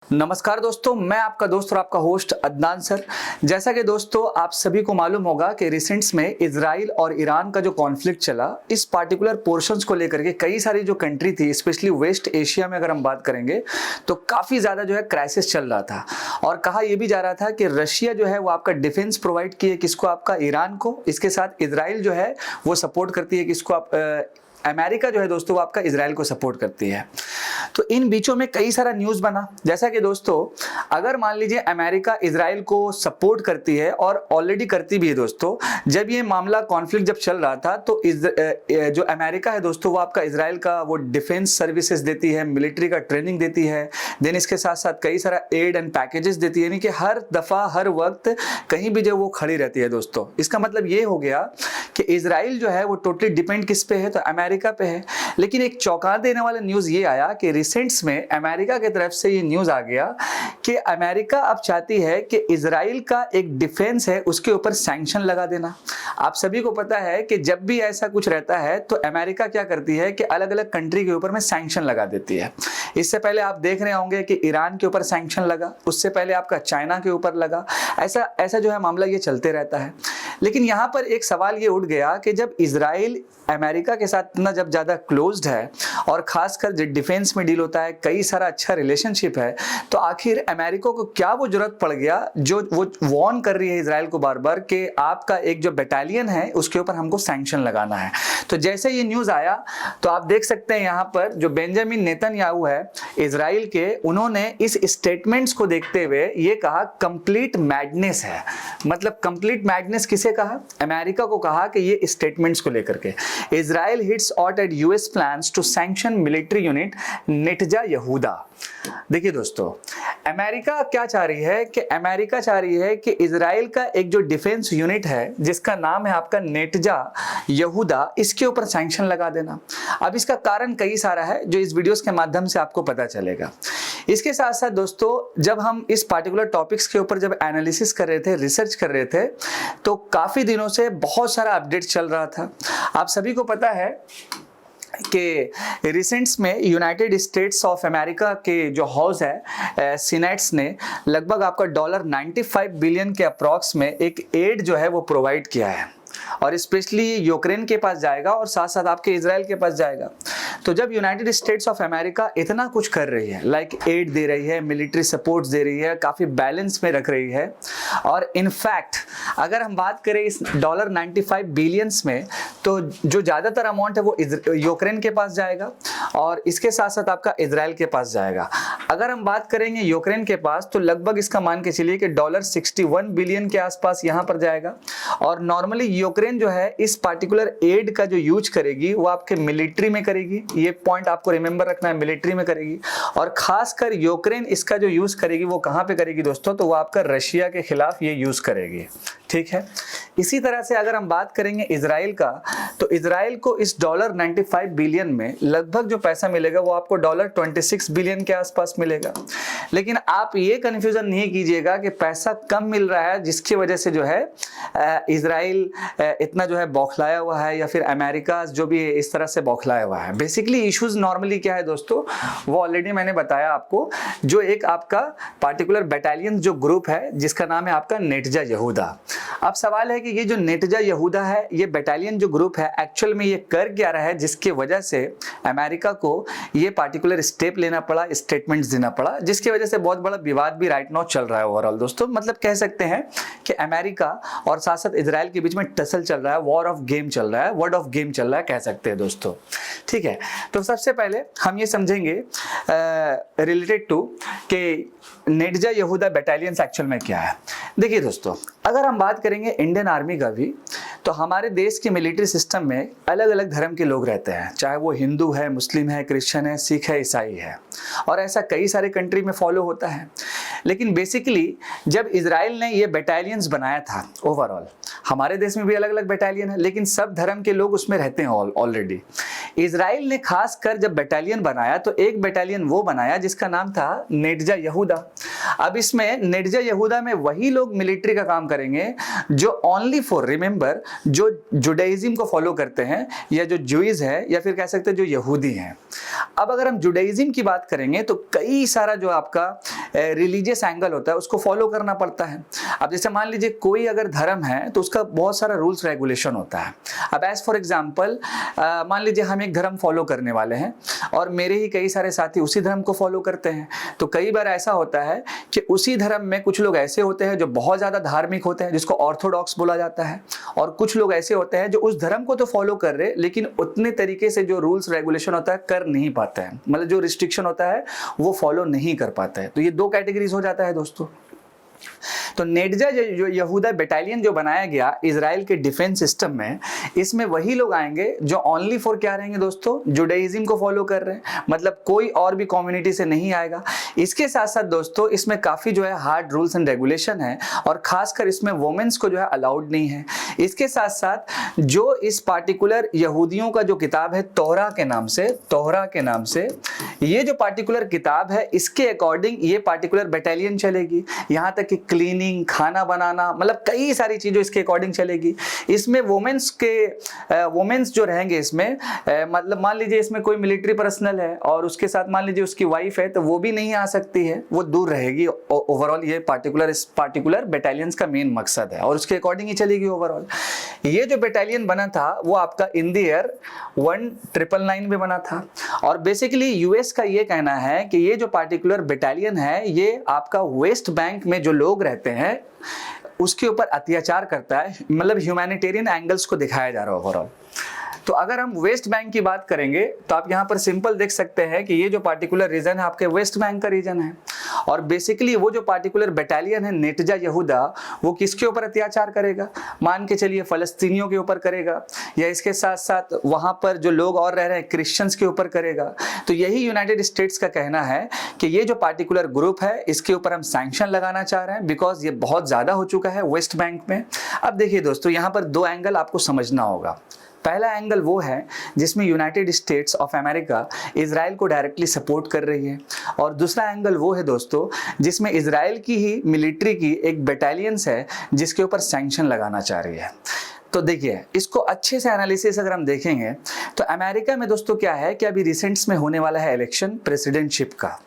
नमस्कार दोस्तों, मैं आपका दोस्त और आपका होस्ट अदनान सर। जैसा कि दोस्तों आप सभी को मालूम होगा कि रिसेंट्स में इजराइल और ईरान का जो कॉन्फ्लिक्ट चला, इस पार्टिकुलर पोर्शंस को लेकर के कई सारी जो कंट्री थी, स्पेशली वेस्ट एशिया में अगर हम बात करेंगे तो काफ़ी ज़्यादा जो है क्राइसिस चल रहा था। और कहा यह भी जा रहा था कि रशिया जो है वो आपका डिफेंस प्रोवाइड किए किसको, आपका ईरान को, इसके साथ इजराइल जो है वो सपोर्ट करती है किसको, आप अमेरिका जो है दोस्तों वो आपका इजराइल को सपोर्ट करती है। तो इन बीचों में कई सारा न्यूज़ बना, जैसा कि दोस्तों अगर मान लीजिए अमेरिका इजराइल को सपोर्ट करती है और ऑलरेडी करती भी है दोस्तों। जब ये मामला कॉन्फ्लिक्ट जब चल रहा था तो जो अमेरिका है दोस्तों वो आपका इजराइल का वो डिफेंस सर्विसेज देती है, मिलिट्री का ट्रेनिंग देती है, देन इसके साथ साथ कई सारा एड एंड पैकेजेस देती है, यानी कि हर दफ़ा हर वक्त कहीं भी जो वो खड़ी रहती है दोस्तों। इसका मतलब ये हो गया कि इजराइल जो है वो टोटली डिपेंड किस पे है, तो अमेरिका पे है। लेकिन एक चौंका देने वाला न्यूज़ ये आया कि रिसेंट्स में अमेरिका की तरफ से ये न्यूज़ आ गया कि अमेरिका अब चाहती है कि इजराइल का एक डिफेंस है उसके ऊपर सैंक्शन लगा देना। आप सभी को पता है कि जब भी ऐसा कुछ रहता है तो अमेरिका क्या करती है कि अलग अलग कंट्री के ऊपर में सैंक्शन लगा देती है। इससे पहले आप देख रहे होंगे कि ईरान के ऊपर सैंक्शन लगा, उससे पहले आपका चाइना के ऊपर लगा। ऐसा ऐसा जो है मामला ये चलते रहता है। लेकिन यहाँ पर एक सवाल ये उठ गया कि जब इजराइल अमेरिका के साथ इतना जब ज़्यादा क्लोज्ड है और खासकर जो डिफेंस में डील होता है, कई सारा अच्छा रिलेशनशिप है, तो आखिर अमेरिका को क्या वो जरूरत पड़ गया जो वो वॉर्न कर रही है इजराइल को बार बार कि आपका एक जो बटालियन है उसके ऊपर हमको सैंक्शन लगाना है। तो जैसे ये न्यूज़ आया तो आप देख सकते हैं यहाँ पर जो बेंजामिन नेतन्याहू है इजराइल के, उन्होंने इस स्टेटमेंट्स को देखते हुए ये कहा कंप्लीट मैडनेस है। मतलब कंप्लीट मैडनेस किसे कहा? अमेरिका को कहा कि ये स्टेटमेंट्स को लेकर के Israel hits out at US plans to sanction military unit Netzah Yehuda. देखिए दोस्तों, अमेरिका क्या चाह रही है कि अमेरिका चाह रही है कि इजराइल का एक जो डिफेंस यूनिट है जिसका नाम है आपका नेटजा यहूदा, इसके ऊपर सैंक्शन लगा देना। अब इसका कारण कई सारा है जो इस वीडियोस के माध्यम से आपको पता चलेगा। इसके साथ साथ दोस्तों जब हम इस पार्टिकुलर टॉपिक्स के ऊपर जब एनालिसिस कर रहे थे, रिसर्च कर रहे थे, तो काफ़ी दिनों से बहुत सारा अपडेट चल रहा था। आप सभी को पता है कि रिसेंट्स में यूनाइटेड स्टेट्स ऑफ अमेरिका के जो हाउस है सीनेट्स ने लगभग आपका $95 बिलियन के अप्रॉक्स में एक एड जो है वो प्रोवाइड किया है, और स्पेशली यूक्रेन के पास जाएगा और साथ साथ आपके इजराइल के पास जाएगा। तो जब यूनाइटेड स्टेट्स ऑफ अमेरिका इतना कुछ कर रही है, लाइक एड दे रही है, मिलिट्री सपोर्ट्स दे रही है, काफ़ी बैलेंस में रख रही है, और इनफैक्ट अगर हम बात करें इस $95 बिलियंस में तो जो ज़्यादातर अमाउंट है वो यूक्रेन के पास जाएगा और इसके साथ साथ आपका इजराइल के पास जाएगा। अगर हम बात करेंगे यूक्रेन के पास तो लगभग इसका मान के चलिए कि $61 बिलियन के आसपास यहाँ पर जाएगा। और नॉर्मली यूक्रेन जो है इस पार्टिकुलर एड का जो यूज करेगी वो आपके मिलिट्री में करेगी, ये पॉइंट आपको रिमेंबर रखना है, मिलिट्री में करेगी। और खासकर यूक्रेन इसका जो यूज करेगी वो कहाँ पे करेगी दोस्तों, तो वो आपका रशिया के खिलाफ ये यूज करेगी। ठीक है। इसी तरह से अगर हम बात करेंगे इजराइल का, तो इजराइल को इस $95 बिलियन में लगभग जो पैसा मिलेगा वो आपको $26 बिलियन के आसपास मिलेगा। लेकिन आप ये कंफ्यूजन नहीं कीजिएगा कि पैसा कम मिल रहा है जिसकी वजह से जो है इजराइल इतना जो है बौखलाया हुआ है, या फिर अमेरिका जो भी इस तरह से बौखलाया हुआ है। बेसिकली इश्यूज नॉर्मली क्या है दोस्तों, वो ऑलरेडी मैंने बताया आपको। जो एक आपका पार्टिकुलर बटालियन जो ग्रुप है जिसका नाम है आपका नेटजा यहूदा। अब सवाल है कि ये जो नेटजा यहूदा है, ये बटालियन जो ग्रुप है, एक्चुअल में ये कर क्या रहा है जिसकी वजह से अमेरिका को ये पार्टिकुलर स्टेप लेना पड़ा, स्टेटमेंट्स देना पड़ा, जिसकी वजह से बहुत बड़ा विवाद भी राइट नाउ चल रहा है ओवरऑल दोस्तों। मतलब कह सकते हैं कि अमेरिका और साथ साथ इजराइल के बीच में टसल चल रहा है, वॉर ऑफ गेम चल रहा है, वर्ड ऑफ गेम चल रहा है, कह सकते हैं दोस्तों। ठीक है। तो सबसे पहले हम ये समझेंगे रिलेटेड टू कि नेटजा यहूदा बटालियंस एक्चुअल में क्या है। देखिए दोस्तों, अगर हम बात करेंगे इंडियन आर्मी का भी, तो हमारे देश के मिलिट्री सिस्टम में अलग अलग धर्म के लोग रहते हैं, चाहे वो हिंदू है, मुस्लिम है, क्रिश्चियन है, सिख है, ईसाई है, और ऐसा कई सारे कंट्री में फॉलो होता है। लेकिन बेसिकली जब इजराइल ने ये बटालियंस बनाया था, ओवरऑल हमारे देश में भी अलग अलग बटालियन है लेकिन सब धर्म के लोग उसमें रहते हैं ऑलरेडी। इजराइल ने खासकर जब बटालियन बनाया तो एक बटालियन वो बनाया जिसका नाम था नेटजा यहूदा। अब इसमें नेटजा यहूदा में वही लोग मिलिट्री का काम करेंगे जो ओनली फॉर, रिमेंबर, जो जुडाइज्म को फॉलो करते हैं, या जो ज्यूइज है, या फिर कह सकते हैं जो यहूदी हैं। अब अगर हम जुडाइज्म की बात करेंगे तो कई सारा जो आपका रिलीजियस एंगल होता है उसको फॉलो करना पड़ता है। अब जैसे मान लीजिए कोई अगर धर्म है तो उसका बहुत सारा रूल्स रेगुलेशन होता है। अब एज फॉर एग्जांपल मान लीजिए हम एक धर्म फॉलो करने वाले हैं और मेरे ही कई सारे साथी उसी धर्म को फॉलो करते हैं, तो कई बार ऐसा होता है कि उसी धर्म में कुछ लोग ऐसे होते हैं जो बहुत ज़्यादा धार्मिक होते हैं जिसको ऑर्थोडॉक्स बोला जाता है, और कुछ लोग ऐसे होते हैं जो उस धर्म को तो फॉलो कर रहे लेकिन उतने तरीके से जो रूल्स रेगुलेशन होता है कर नहीं पाते हैं, मतलब जो रिस्ट्रिक्शन होता है वो फॉलो नहीं कर पाता है। तो ये दो कैटेगरीज हो जाता है दोस्तों। तो नेटजा जो यहूदा बटालियन जो बनाया गया इजराइल के डिफेंस सिस्टम में, इसमें वही लोग आएंगे जो ओनली फॉर क्या रहेंगे दोस्तों, जुडाइज्म को फॉलो कर रहे हैं, मतलब कोई और भी कम्युनिटी से नहीं आएगा। इसके साथ साथ दोस्तों इसमें काफी जो है हार्ड रूल्स एंड रेगुलेशन है और खासकर इसमें वुमेन्स को जो है अलाउड नहीं है। इसके साथ साथ जो इस पार्टिकुलर यहूदियों का जो किताब है तोहरा के नाम से ये जो पार्टिकुलर किताब है इसके अकॉर्डिंग ये पार्टिकुलर बटालियन चलेगी। यहाँ तक कि क्लीनिंग, खाना बनाना, मतलब कई सारी चीजें इसके अकॉर्डिंग चलेगी। इसमें वुमेन्स जो रहेंगे इसमें, मतलब मान लीजिए इसमें कोई मिलिट्री पर्सनल है और उसके साथ मान लीजिए उसकी वाइफ है तो वो भी नहीं आ सकती है, वो दूर रहेगी। ओवरऑल ये पार्टिकुलर बटालियंस का मेन मकसद है और उसके अकॉर्डिंग ही चलेगी ओवरऑल। ये जो बटालियन बना था वो आपका इन द ईयर 1999 में बना था और बेसिकली यूएस का ये कहना है कि ये जो पार्टिकुलर बटालियन है ये आपका वेस्ट बैंक में जो लोग रहते हैं उसके ऊपर अत्याचार करता है, मतलब ह्यूमैनिटेरियन एंगल्स को दिखाया जा रहा है ओवरऑल। तो अगर हम वेस्ट बैंक की बात करेंगे तो आप यहाँ पर सिंपल देख सकते हैं कि ये जो पार्टिकुलर रीजन है आपके वेस्ट बैंक का रीजन है और बेसिकली वो जो पार्टिकुलर बटालियन है नेटजा यहूदा वो किसके ऊपर अत्याचार करेगा, मान के चलिए फलस्तीनियों के ऊपर करेगा या इसके साथ साथ वहाँ पर जो लोग और रह रहे हैं क्रिश्चियंस के ऊपर करेगा। तो यही यूनाइटेड स्टेट्स का कहना है कि ये जो पार्टिकुलर ग्रुप है इसके ऊपर हम सैंक्शन लगाना चाह रहे हैं बिकॉज ये बहुत ज़्यादा हो चुका है वेस्ट बैंक में। अब देखिए दोस्तों यहाँ पर दो एंगल आपको समझना होगा। पहला एंगल वो है जिसमें United states of America Israel को डायरेक्टली सपोर्ट कर रही है और दूसरा एंगल वो है दोस्तों जिसमें इजराइल की ही मिलिट्री की एक बटालियंस है जिसके ऊपर सैंक्शन लगाना चाह रही है। तो देखिए इसको अच्छे से एनालिसिस अगर हम देखेंगे तो अमेरिका में दोस्तों क्या है कि अभी रिसेंट्स में होने वाला है इलेक्शन प्रेसिडेंटशिप का।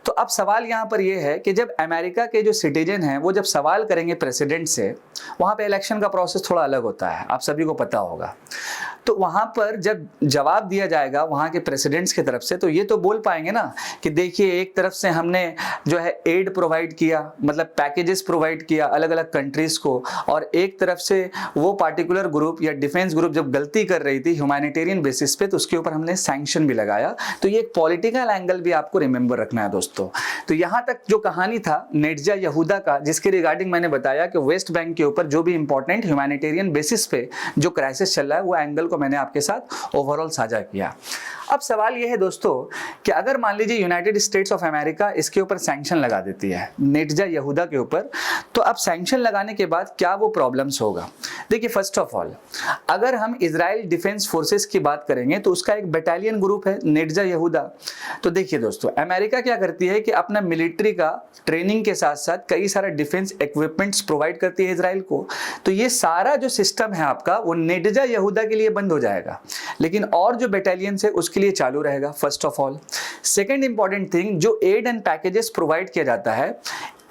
तो अब सवाल यहाँ पर यह है कि जब अमेरिका के जो सिटीजन हैं वो जब सवाल करेंगे प्रेसिडेंट से, वहाँ पे इलेक्शन का प्रोसेस थोड़ा अलग होता है, आप सभी को पता होगा। तो वहाँ पर जब जवाब दिया जाएगा वहाँ के प्रेसिडेंट्स की तरफ से तो ये तो बोल पाएंगे ना कि देखिए एक तरफ से हमने जो है एड प्रोवाइड किया, मतलब पैकेजेस प्रोवाइड किया अलग अलग कंट्रीज़ को, और एक तरफ से वो पार्टिकुलर ग्रुप या डिफेंस ग्रुप जब गलती कर रही थी ह्यूमैनिटेरियन बेसिस पे तो उसके ऊपर हमने सैंक्शन भी लगाया। तो ये एक पॉलिटिकल एंगल भी आपको रिमेंबर रखना है दोस्तों। तो यहाँ तक जो कहानी था नेटजा यहूदा का जिसके रिगार्डिंग मैंने बताया कि वेस्ट बैंक के ऊपर जो भी इंपॉर्टेंट ह्यूमैनिटेरियन बेसिस पे जो क्राइसिस चल रहा है वो एंगल को मैंने आपके साथ ओवरऑल साझा किया। अब सवाल यह है दोस्तों कि अगर मान लीजिए यूनाइटेड स्टेट्स ऑफ अमेरिका इसके ऊपर सैंक्शन लगा देती है नेटजा यहूदा के ऊपर, तो अब सैंक्शन लगाने के बाद क्या वो प्रॉब्लम्स होगा। देखिए फर्स्ट ऑफ ऑल अगर हम इजराइल डिफेंस फोर्सेस की बात करेंगे तो उसका एक बटालियन ग्रुप है नेटजा यहूदा। तो देखिए दोस्तों अमेरिका क्या करती है कि अपना मिलिट्री का ट्रेनिंग के साथ साथ कई सारा डिफेंस इक्विपमेंट्स प्रोवाइड करती है इजराइल को। तो ये सारा जो सिस्टम है आपका वो नेटजा यहूदा के लिए बंद हो जाएगा, लेकिन और जो बटालियंस है उसके लिए चालू रहेगा first of all. Second important thing, जो एड एंड पैकेजेस प्रोवाइड किया जाता है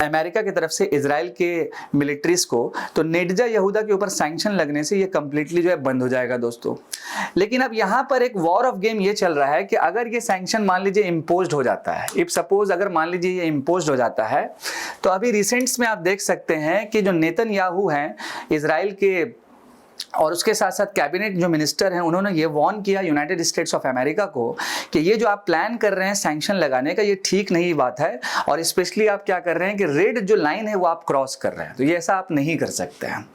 अमेरिका की तरफ से इजराइल के मिलिट्रीज को, तो नेटजा यहूदा के ऊपर सैंक्शन लगने से ये कंप्लीटली जो है बंद हो जाएगा दोस्तों। लेकिन अब यहाँ पर एक वॉर ऑफ गेम ये चल रहा है कि अगर ये सैंक्शन मान लीजिए इम्पोज्ड हो जाता है, इफ सपोज अगर मान लीजिए ये इम्पोज्ड हो जाता है, तो अभी रिसेंट्स में आप देख सकते हैं कि जो नेतन्याहू हैं इजराइल के और उसके साथ साथ कैबिनेट जो मिनिस्टर हैं उन्होंने ये वार्न किया यूनाइटेड स्टेट्स ऑफ अमेरिका को कि ये जो आप प्लान कर रहे हैं सैंक्शन लगाने का ये ठीक नहीं बात है, और स्पेशली आप क्या कर रहे हैं कि रेड जो लाइन है वो आप क्रॉस कर रहे हैं, तो ये ऐसा आप नहीं कर सकते हैं।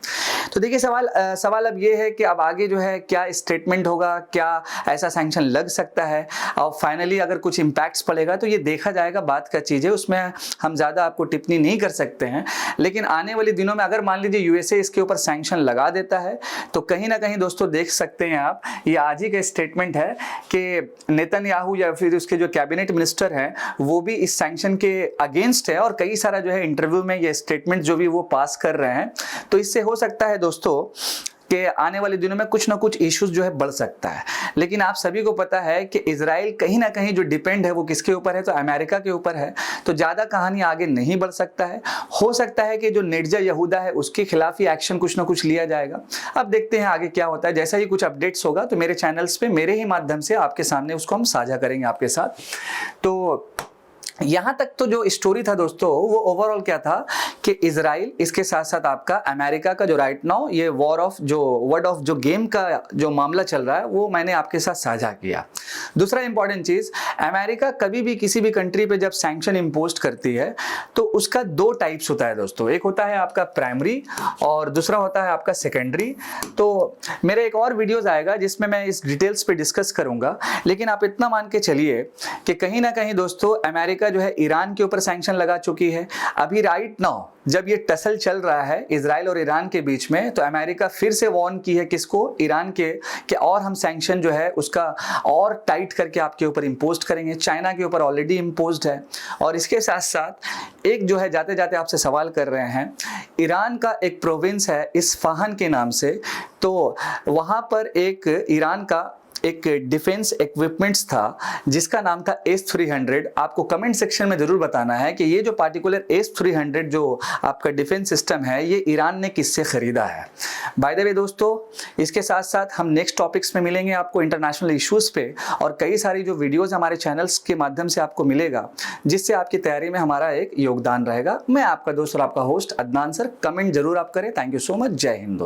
तो देखिए सवाल अब ये है कि अब आगे जो है क्या स्टेटमेंट होगा, क्या ऐसा सैंक्शन लग सकता है और फाइनली अगर कुछ इम्पैक्ट्स पड़ेगा तो ये देखा जाएगा, बात का चीज़ है, उसमें हम ज़्यादा आपको टिप्पणी नहीं कर सकते हैं। लेकिन आने वाले दिनों में अगर मान लीजिए यूएसए इसके ऊपर सैंक्शन लगा देता है तो कहीं ना कहीं दोस्तों देख सकते हैं आप, ये आज ही का स्टेटमेंट है कि नेतन्याहू या फिर उसके जो कैबिनेट मिनिस्टर हैं वो भी इस सैंक्शन के अगेंस्ट है और कई सारा जो है इंटरव्यू में ये स्टेटमेंट जो भी वो पास कर रहे हैं। तो इससे हो सकता है दोस्तों कि आने वाले दिनों में कुछ ना कुछ इश्यूज जो है बढ़ सकता है। लेकिन आप सभी को पता है कि इजराइल कहीं ना कहीं जो डिपेंड है वो किसके ऊपर है, तो अमेरिका के ऊपर है। तो ज़्यादा कहानी आगे नहीं बढ़ सकता है। हो सकता है कि जो निर्जा यहूदा है उसके खिलाफ ही एक्शन कुछ ना कुछ लिया जाएगा। अब देखते हैं आगे क्या होता है। जैसा ही कुछ अपडेट्स होगा तो मेरे चैनल्स पे मेरे ही माध्यम से आपके सामने उसको हम साझा करेंगे आपके साथ। तो यहाँ तक तो जो स्टोरी था दोस्तों वो ओवरऑल क्या था कि इजराइल, इसके साथ साथ आपका अमेरिका का जो राइट नाउ ये वॉर ऑफ जो वर्ड ऑफ जो गेम का जो मामला चल रहा है वो मैंने आपके साथ साझा किया। दूसरा इंपॉर्टेंट चीज, अमेरिका कभी भी किसी भी कंट्री पे जब सैंक्शन इम्पोज करती है तो उसका दो टाइप्स होता है दोस्तों। एक होता है आपका प्राइमरी और दूसरा होता है आपका सेकेंडरी। तो मेरे एक और वीडियोज आएगा जिसमें मैं इस डिटेल्स पे डिस्कस करूंगा। लेकिन आप इतना मान के चलिए कि कहीं ना कहीं दोस्तों अमेरिका जो है ईरान के ऊपर सैंक्शन लगा चुकी है। अभी राइट नाउ जब ये टसल चल रहा है इजराइल और ईरान के बीच में, तो अमेरिका फिर से वार्न की है किसको, ईरान के, कि और हम सैंक्शन जो है उसका और टाइट करके आपके ऊपर इम्पोज करेंगे। चाइना के ऊपर ऑलरेडी इम्पोज्ड है। और इसके साथ साथ एक जो है जाते जाते आपसे सवाल कर रहे हैं, ईरान का एक प्रोविंस है इस्फहान के नाम से, तो वहां पर एक ईरान का एक डिफेंस इक्विपमेंट्स था जिसका नाम था S-300। आपको कमेंट सेक्शन में जरूर बताना है कि ये जो पार्टिकुलर S-300 जो आपका डिफेंस सिस्टम है ये ईरान ने किससे खरीदा है। बाय द वे दोस्तों, इसके साथ साथ हम नेक्स्ट टॉपिक्स में मिलेंगे आपको इंटरनेशनल इश्यूज पे, और कई सारी जो वीडियोज हमारे चैनल्स के माध्यम से आपको मिलेगा जिससे आपकी तैयारी में हमारा एक योगदान रहेगा। मैं आपका दोस्त और आपका होस्ट अदनान सर। कमेंट जरूर आप करें। Thank you so much. जय हिंद।